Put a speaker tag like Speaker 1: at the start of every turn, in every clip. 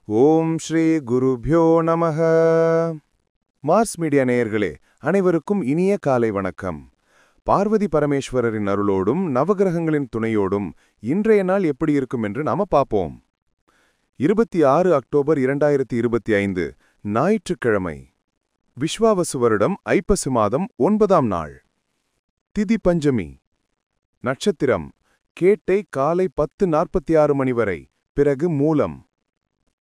Speaker 1: ஓம் ஸ்ரீ குருப்யோ நமஹ. Mars media நேயர்களே, அனைவருக்கும் இனிய காலை வணக்கம். பார்வதி பரமேஸ்வரரின் அருளோடும் நவகிரகங்களின் துணையோடும் இன்றைய நாள் எப்படி இருக்கும் என்று நாம பார்ப்போம். 26 அக்டோபர் 2025 ஞாயிற்றுக்கிழமை. விஸ்வாவசு வருடம் ஐப்பசி மாதம் 9ஆம் நாள். திதி பஞ்சமி. நட்சத்திரம் கேட்டை காலை 10:46 மணி வரை, பிறகு மூலம்.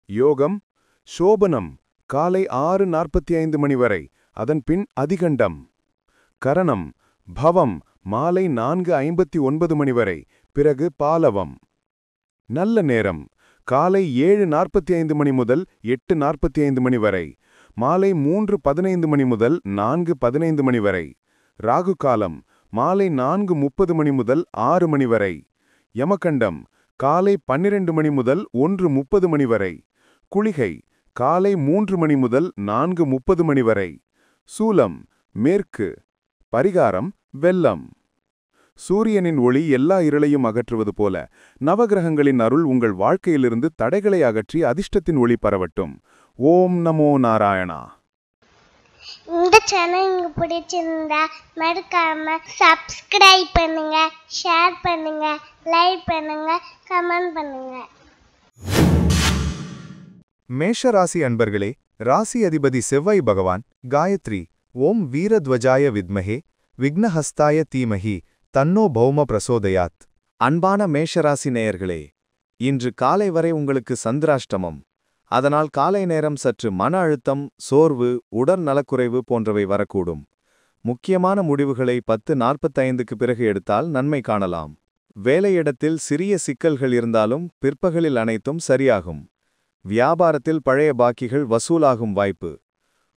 Speaker 1: யோகம் சோபனம் காலை 6:45 மணி வரை, அதன் பின் அதிகண்டம். கரணம் பவம் மாலை 4:59 மணி வரை, பிறகு பாலவம். நல்ல நேரம் காலை 7:45 மணி முதல் 8:45 மணி வரை, மாலை 3:15 மணி முதல் 4:15 மணி வரை. ராகு காலம் மாலை 4:30 மணி முதல் 6 மணி வரை. யமகண்டம் காலை 12 மணி முதல் 1:30 மணி வரை. குளிகை காலை 3 மணி முதல் 4:30 மணி வரை. சூலம் மேற்கு. பரிகாரம் வெல்லம். சூரியனின் ஒளி எல்லா இருளையும் அகற்றுவது போல நவகிரகங்களின் அருள் உங்கள் வாழ்க்கையிலிருந்து தடைகளை அகற்றி அதிர்ஷ்டத்தின் ஒளி பரவட்டும். ஓம் நமோ நாராயணா.
Speaker 2: இந்த சேனல் உங்களுக்கு பிடிச்சிருந்தா மறக்காம சப்ஸ்கிரைப் பண்ணுங்க, ஷேர் பண்ணுங்க, லைக் பண்ணுங்க, கமெண்ட் பண்ணுங்க.
Speaker 3: மேஷ ராசி அன்பர்களே, ராசி அதிபதி செவ்வாய் பகவான் காயத்ரி ஓம் வீரத்வஜாய வித்மஹே விக்னஹஸ்தாய தீமஹி தன்னோ பௌம பிரசோதயாத். அன்பான மேஷராசி நேயர்களே, இன்று காலை வரை உங்களுக்கு சந்திராஷ்டமம். அதனால் காலை நேரம் சற்று மன அழுத்தம், சோர்வு, உடல் நலக்குறைவு போன்றவை வரக்கூடும். முக்கியமான முடிவுகளை 10:45க்கு பிறகு எடுத்தால் நன்மை காணலாம். வேலையிடத்தில் சிறிய சிக்கல்கள் இருந்தாலும் பிற்பகலில் அனைத்தும் சரியாகும். வியாபாரத்தில் பழைய பாக்கிகள் வசூலாகும் வாய்ப்பு.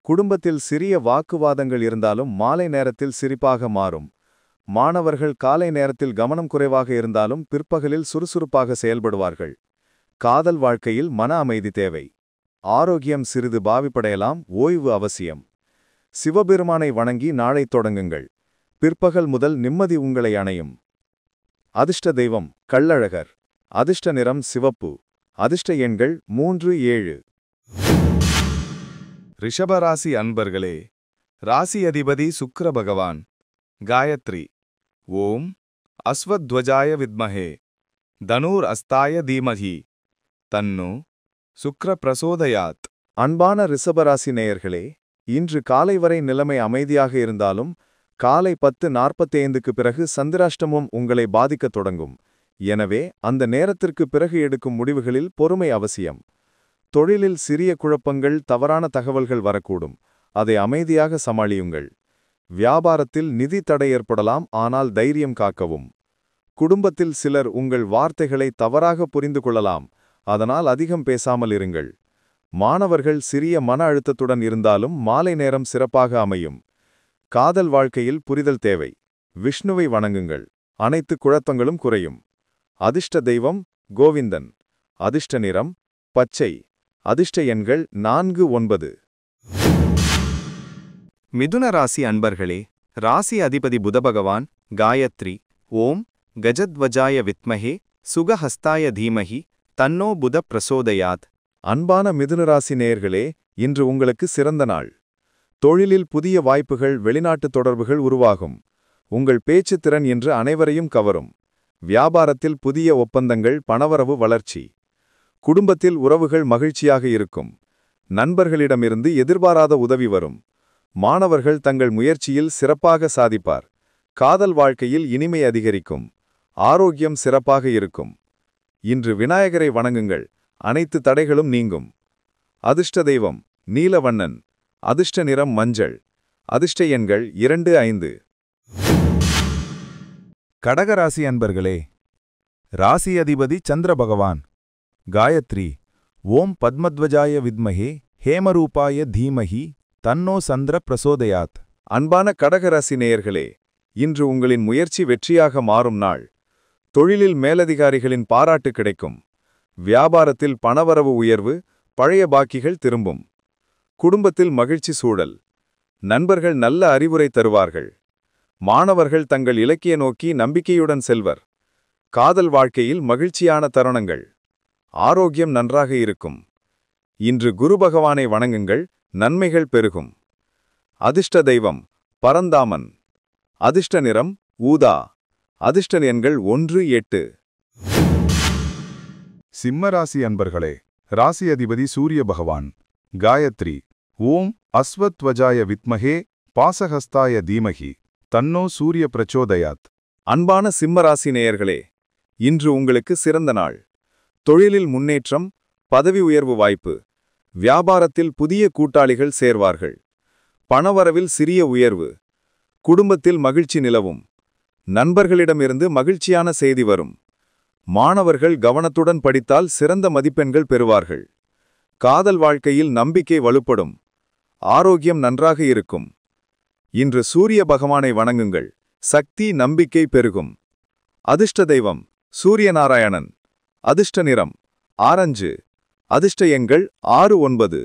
Speaker 3: குடும்பத்தில் சிறிய வாக்குவாதங்கள் இருந்தாலும் மாலை நேரத்தில் சிரிப்பாக மாறும். மாணவர்கள் காலை நேரத்தில் கவனம் குறைவாக இருந்தாலும் பிற்பகலில் சுறுசுறுப்பாக செயல்படுவார்கள். காதல் வாழ்க்கையில் மன அமைதி தேவை. ஆரோக்கியம் சிறிது பாதிப்படையலாம், ஓய்வு அவசியம். சிவபெருமானை வணங்கி நாளை தொடங்குங்கள். பிற்பகல் முதல் நிம்மதி உங்களை அணையும். அதிர்ஷ்ட தெய்வம் கள்ளழகர். அதிர்ஷ்ட நிறம் சிவப்பு. அதிர்ஷ்ட எண்கள் 3, 7.
Speaker 1: ரிஷபராசி அன்பர்களே, ராசி அதிபதி சுக்கிர பகவான் காயத்ரி ஓம் அஸ்வத்வஜாய வித்மஹே தனூர் அஸ்தாய தீமஹி தன்னு சுக்ர பிரசோதயாத்.
Speaker 3: அன்பான ரிஷபராசி நேயர்களே, இன்று காலை வரை நிலைமை அமைதியாக இருந்தாலும் காலை 10:45க்கு பிறகு சந்திராஷ்டமம் உங்களை பாதிக்கத் தொடங்கும். எனவே அந்த நேரத்திற்கு பிறகு எடுக்கும் முடிவுகளில் பொறுமை அவசியம். தொழிலில் சிறிய குழப்பங்கள், தவறான தகவல்கள் வரக்கூடும். அதை அமைதியாக சமாளியுங்கள். வியாபாரத்தில் நிதி தடை ஏற்படலாம், ஆனால் தைரியம் காக்கவும். குடும்பத்தில் சிலர் உங்கள் வார்த்தைகளை தவறாக புரிந்து கொள்ளலாம், அதனால் அதிகம் பேசாமல் இருங்கள். மாணவர்கள் சிறிய மன அழுத்தத்துடன் இருந்தாலும் மாலை நேரம் சிறப்பாக அமையும். காதல் வாழ்க்கையில் புரிதல் தேவை. விஷ்ணுவை வணங்குங்கள், அனைத்து குழப்பங்களும் குறையும். அதிர்ஷ்ட தெய்வம் கோவிந்தன். அதிர்ஷ்ட நிறம் பச்சை. அதிர்ஷ்ட எண்கள் 4, 9. மிதுன ராசி அன்பர்களே, ராசி அதிபதி புதபகவான் காயத்ரி ஓம் கஜத்வஜாய வித்மஹே சுகஹஸ்தாய தீமஹி தன்னோ புத பிரசோதயாத். அன்பான மிதுனராசி நேயர்களே, இன்று உங்களுக்கு சிறந்த நாள். தொழிலில் புதிய வாய்ப்புகள், வெளிநாட்டு தொடர்புகள் உருவாகும். உங்கள் பேச்சு திறன் இன்று அனைவரையும் கவரும். வியாபாரத்தில் புதிய ஒப்பந்தங்கள், பணவரவு வளர்ச்சி. குடும்பத்தில் உறவுகள் மகிழ்ச்சியாக இருக்கும். நண்பர்களிடமிருந்து எதிர்பாராத உதவி வரும். மாணவர்கள் தங்கள் முயற்சியில் சிறப்பாக சாதிப்பார். காதல் வாழ்க்கையில் இனிமை அதிகரிக்கும். ஆரோக்கியம் சிறப்பாக இருக்கும். இன்று விநாயகரை வணங்குங்கள், அனைத்து தடைகளும் நீங்கும். அதிர்ஷ்ட தெய்வம் நீலவண்ணன். அதிர்ஷ்ட நிறம் மஞ்சள். அதிர்ஷ்ட எண்கள் 2, 5.
Speaker 1: கடகராசி அன்பர்களே, ராசி அதிபதி சந்திர பகவான் காயத்ரி ஓம் பத்மத்வஜாய வித்மஹே ஹேமரூபாய தீமஹி தன்னோ சந்திர பிரசோதயாத்.
Speaker 3: அன்பான கடகராசி நேயர்களே, இன்று உங்களின் முயற்சி வெற்றியாக மாறும் நாள். தொழிலில் மேலதிகாரிகளின் பாராட்டு கிடைக்கும். வியாபாரத்தில் பணவரவு உயர்வு, பழைய பாக்கிகள் திரும்பும். குடும்பத்தில் மகிழ்ச்சி சூழல். நண்பர்கள் நல்ல அறிவுரை தருவார்கள். மாணவர்கள் தங்கள் இலக்கிய நோக்கி நம்பிக்கையுடன் செல்வர். காதல் வாழ்க்கையில் மகிழ்ச்சியான தருணங்கள். ஆரோக்கியம் நன்றாக இருக்கும். இன்று குரு பகவானை வணங்குங்கள், நன்மைகள் பெருகும். அதிர்ஷ்ட தெய்வம் பரந்தாமன். அதிர்ஷ்ட நிறம் ஊதா. அதிர்ஷ்ட எண்கள் 1, 8.
Speaker 1: சிம்மராசி அன்பர்களே, ராசி அதிபதி சூரிய பகவான். காயத்ரி. ஓம் அஸ்வத்வஜாய வித்மஹே பாசஹஸ்தாய தீமஹி தன்னோ சூரிய பிரச்சோதயாத்.
Speaker 3: அன்பான சிம்மராசி நேயர்களே, இன்று உங்களுக்கு சிறந்த நாள். தொழிலில் முன்னேற்றம், பதவி உயர்வு வாய்ப்பு. வியாபாரத்தில் புதிய கூட்டாளிகள் சேர்வார்கள். பணவரவில் சிறிய உயர்வு. குடும்பத்தில் மகிழ்ச்சி நிலவும். நண்பர்களிடமிருந்து மகிழ்ச்சியான செய்தி வரும். மாணவர்கள் கவனத்துடன் படித்தால் சிறந்த மதிப்பெண்கள் பெறுவார்கள். காதல் வாழ்க்கையில் நம்பிக்கை வலுப்படும். ஆரோக்கியம் நன்றாக இருக்கும். இன்று சூரிய பகவானை வணங்குங்கள், சக்தி நம்பிக்கை பெருகும். அதிர்ஷ்ட தெய்வம் சூரியநாராயணன். அதிர்ஷ்ட நிறம் ஆரஞ்சு. அதிர்ஷ்ட எண்கள் 6, 9.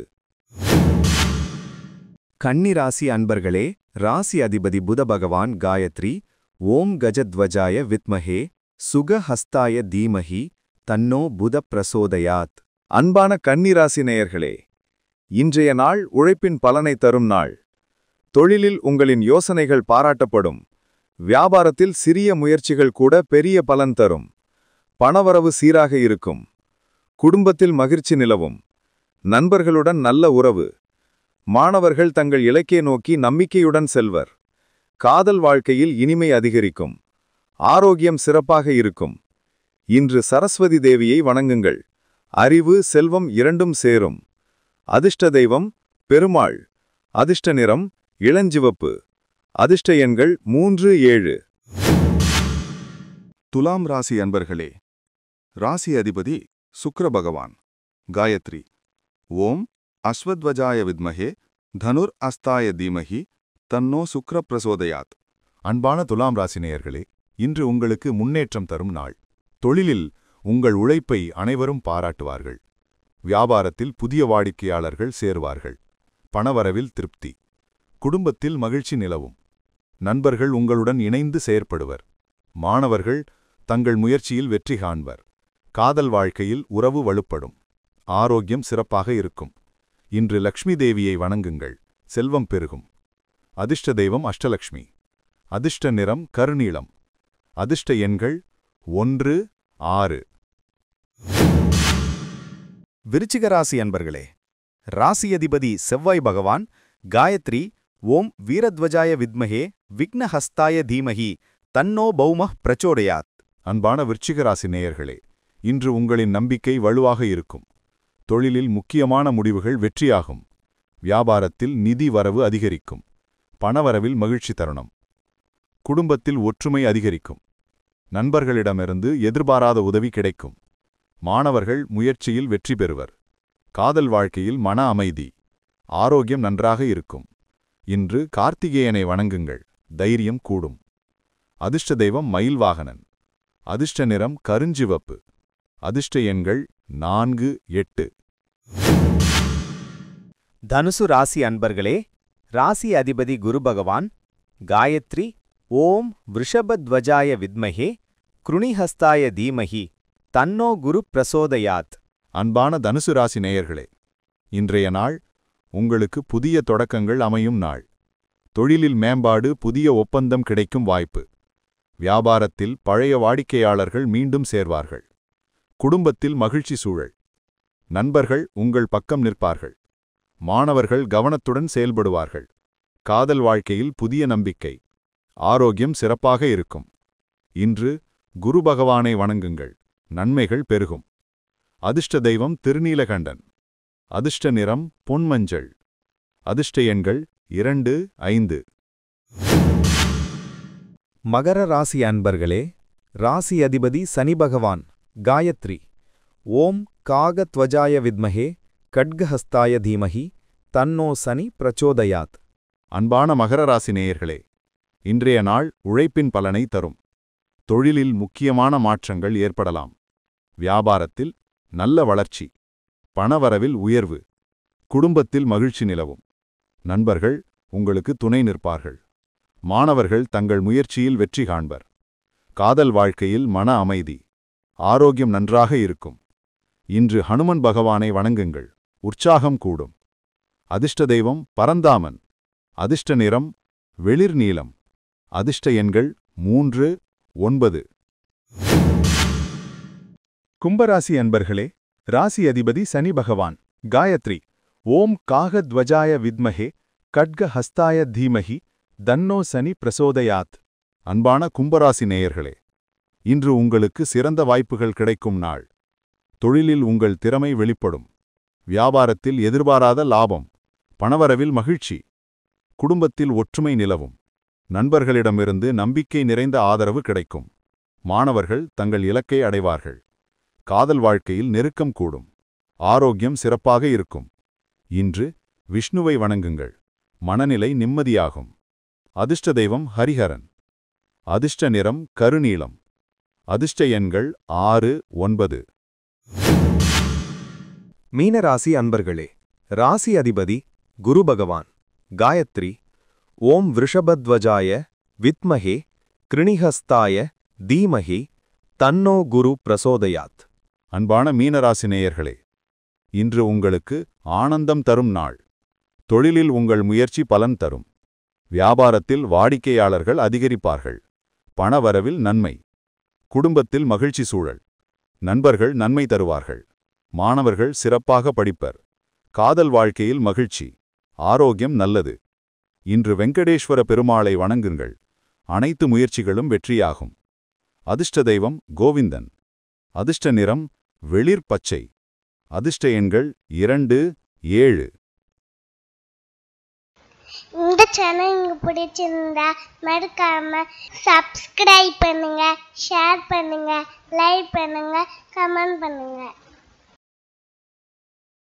Speaker 4: கன்னி ராசி அன்பர்களே, ராசி அதிபதி புத பகவான். காயத்ரி. ஓம் கஜத்வஜாய வித்மஹே சுகஹஸ்தாய தீமஹி தன்னோ புத பிரசோதயாத்.
Speaker 3: அன்பான கன்னிராசி நேயர்களே, இன்றைய நாள் உழைப்பின் பலனை தரும் நாள். தொழிலில் உங்களின் யோசனைகள் பாராட்டப்படும். வியாபாரத்தில் சிறிய முயற்சிகள் கூட பெரிய பலன் தரும். பணவரவு சீராக இருக்கும். குடும்பத்தில் மகிழ்ச்சி நிலவும். நண்பர்களுடன் நல்ல உறவு. மாணவர்கள் தங்கள் இலக்கை நோக்கி நம்பிக்கையுடன் செல்வர். காதல் வாழ்க்கையில் இனிமை அதிகரிக்கும். ஆரோக்கியம் சிறப்பாக இருக்கும். இன்று சரஸ்வதி தேவியை வணங்குங்கள். அறிவு, செல்வம் இரண்டும் சேரும். அதிர்ஷ்ட தெய்வம் பெருமாள். அதிர்ஷ்ட நிறம் இளஞ்சிவப்பு. அதிர்ஷ்ட எண்கள் 3, 7.
Speaker 1: துலாம் ராசி அன்பர்களே, ராசி அதிபதி சுக்கிர பகவான். காயத்ரி. ஓம் அஸ்வத்வஜாய வித்மஹே தனுர் அஸ்தாய தீமஹி தன்னோ சுக்ர பிரசோதயாத். அன்பான துலாம் ராசினேயர்களே, இன்று உங்களுக்கு முன்னேற்றம் தரும் நாள். தொழிலில் உங்கள் உழைப்பை அனைவரும் பாராட்டுவார்கள். வியாபாரத்தில் புதிய வாடிக்கையாளர்கள் சேருவார்கள். பணவரவில் திருப்தி. குடும்பத்தில் மகிழ்ச்சி நிலவும். நண்பர்கள் உங்களுடன் இணைந்து செயற்படுவர். மாணவர்கள் தங்கள் முயற்சியில் வெற்றி காண்பர். காதல் வாழ்க்கையில் உறவு வலுப்படும். ஆரோக்கியம் சிறப்பாக இருக்கும். இன்று லக்ஷ்மி தேவியை வணங்குங்கள், செல்வம் பெருகும். அதிர்ஷ்ட தெய்வம் அஷ்டலக்ஷ்மி. அதிர்ஷ்ட நிறம் கருநீலம். அதிர்ஷ்ட எண்கள் 1, 6.
Speaker 4: விருச்சிக ராசி அன்பர்களே, ராசி அதிபதி செவ்வாய் பகவான். காயத்ரி. ஓம் வீரத்வஜாய வித்மஹே விக்னஹஸ்தாய தீமஹி தன்னோ பௌமः பிரச்சோடயாத்.
Speaker 1: அன்பான விருச்சிக ராசி நேயர்களே, இன்று உங்களின் நம்பிக்கை வலுவாக இருக்கும். தொழிலில் முக்கியமான முடிவுகள் வெற்றியாகும். வியாபாரத்தில் நிதி வரவு அதிகரிக்கும். பணவரவில் மகிழ்ச்சி தருணம். குடும்பத்தில் ஒற்றுமை அதிகரிக்கும். நண்பர்களிடமிருந்து எதிர்பாராத உதவி கிடைக்கும். மாணவர்கள் முயற்சியில் வெற்றி பெறுவர். காதல் வாழ்க்கையில் மன அமைதி. ஆரோக்கியம் நன்றாக இருக்கும். இன்று கார்த்திகேயனை வணங்குங்கள், தைரியம் கூடும். அதிர்ஷ்ட தெய்வம் மயில்வாகனன். அதிர்ஷ்ட நிறம் கருஞ்சிவப்பு. அதிர்ஷ்ட எண்கள் 4, 8.
Speaker 4: தனுசு ராசி அன்பர்களே, ராசி அதிபதி குரு பகவான். காயத்ரி. ஓம் விருஷபத்வஜாய வித்மஹே க்ருணிஹஸ்தாய தீமஹி தன்னோ குரு பிரசோதயாத்.
Speaker 1: அன்பான தனுசு ராசி நேயர்களே, இன்றைய நாள் உங்களுக்கு புதிய தொடக்கங்கள் அமையும் நாள். தொழிலில் மேம்பாடு, புதிய ஒப்பந்தம் கிடைக்கும் வாய்ப்பு. வியாபாரத்தில் பழைய வாடிக்கையாளர்கள் மீண்டும் சேர்வார்கள். குடும்பத்தில் மகிழ்ச்சி சூழல். நண்பர்கள் உங்கள் பக்கம் நிற்பார்கள். மாணவர்கள் கவனத்துடன் செயல்படுவார்கள். காதல் வாழ்க்கையில் புதிய நம்பிக்கை. ஆரோக்கியம் சிறப்பாக இருக்கும். இன்று குரு பகவானை வணங்குங்கள், நன்மைகள் பெருகும். அதிர்ஷ்ட தெய்வம் திருநீலகண்டன். அதிர்ஷ்ட நிறம் பொன்மஞ்சள். அதிர்ஷ்ட எண்கள் 2, 5.
Speaker 4: மகர ராசி அன்பர்களே, ராசி அதிபதி சனி பகவான். காயத்ரி. ஓம் காகத்வஜாய வித்மஹே கட்கஹஸ்தாய தீமஹி தன்னோ சனி பிரச்சோதயாத்.
Speaker 1: அன்பான மகர ராசி நேயர்களே, இன்றைய நாள் உழைப்பின் பலனை தரும். தொழிலில் முக்கியமான மாற்றங்கள் ஏற்படலாம். வியாபாரத்தில் நல்ல வளர்ச்சி. பணவரவில் உயர்வு. குடும்பத்தில் மகிழ்ச்சி நிலவும். நண்பர்கள் உங்களுக்கு துணை நிற்பார்கள். மாணவர்கள் தங்கள் முயற்சியில் வெற்றி காண்பர். காதல் வாழ்க்கையில் மன அமைதி. ஆரோக்கியம் நன்றாக இருக்கும். இன்று ஹனுமன் பகவானை வணங்குங்கள்,
Speaker 5: உற்சாகம் கூடும். அதிர்ஷ்ட தெய்வம் பரந்தாமன். அதிர்ஷ்ட நிறம் வெளிர் நீலம். அதிர்ஷ்ட எண்கள் 3, 9.
Speaker 3: கும்பராசி அன்பர்களே, ராசி அதிபதி சனி பகவான். காயத்ரி ஓம் காகத்வஜாய வித்மஹே கட்கஹஸ்தாய தீமஹி தன்னோ சனி பிரசோதயாத்.
Speaker 5: அன்பான கும்பராசி நேயர்களே, இன்று உங்களுக்கு சிறந்த வாய்ப்புகள் கிடைக்கும் நாள். தொழிலில் உங்கள் திறமை வெளிப்படும். வியாபாரத்தில் எதிர்பாராத லாபம். பணவரவில் மகிழ்ச்சி. குடும்பத்தில் ஒற்றுமை நிலவும். நண்பர்களிடமிருந்து நம்பிக்கை நிறைந்த ஆதரவு கிடைக்கும். மாணவர்கள் தங்கள் இலக்கை அடைவார்கள். காதல் வாழ்க்கையில் நெருக்கம் கூடும். ஆரோக்கியம் சிறப்பாக இருக்கும். இன்று விஷ்ணுவை வணங்குங்கள். மனநிலை நிம்மதியாகும். அதிர்ஷ்ட தெய்வம் ஹரிஹரன். அதிர்ஷ்ட நிறம் கருநீலம். அதிர்ஷ்ட எண்கள் 6, 9.
Speaker 3: மீனராசி அன்பர்களே, ராசி அதிபதி குரு பகவான். காயத்ரி ஓம் விருஷபத்வஜாய வித்மஹே கிருணிஹஸ்தாய தீமஹி தன்னோ குரு பிரசோதயாத்.
Speaker 5: அன்பான மீனராசி நேயர்களே, இன்று உங்களுக்கு ஆனந்தம் தரும் நாள். தொழிலில் உங்கள் முயற்சி பலன் தரும். வியாபாரத்தில் வாடிக்கையாளர்கள் அதிகரிப்பார்கள். பணவரவில் நன்மை. குடும்பத்தில் மகிழ்ச்சி சூழல். நண்பர்கள் நன்மை தருவார்கள். மாணவர்கள் சிறப்பாக படிப்பர். காதல் வாழ்க்கையில் மகிழ்ச்சி. ஆரோக்கியம் நல்லது. இன்று வெங்கடேஸ்வர பெருமாளை வணங்குங்கள். அனைத்து முயற்சிகளும் வெற்றியாகும். அதிர்ஷ்ட தெய்வம் கோவிந்தன். அதிர்ஷ்ட நிறம் வெளிர் பச்சை. அதிர்ஷ்ட எண்கள் 2, 7.
Speaker 2: இந்த சேனல் உங்களுக்கு பிடிச்சிருந்தா மறக்காம சப்ஸ்கிரைப் பண்ணுங்க, ஷேர் பண்ணுங்க, லைக் பண்ணுங்க, கமெண்ட் பண்ணுங்க.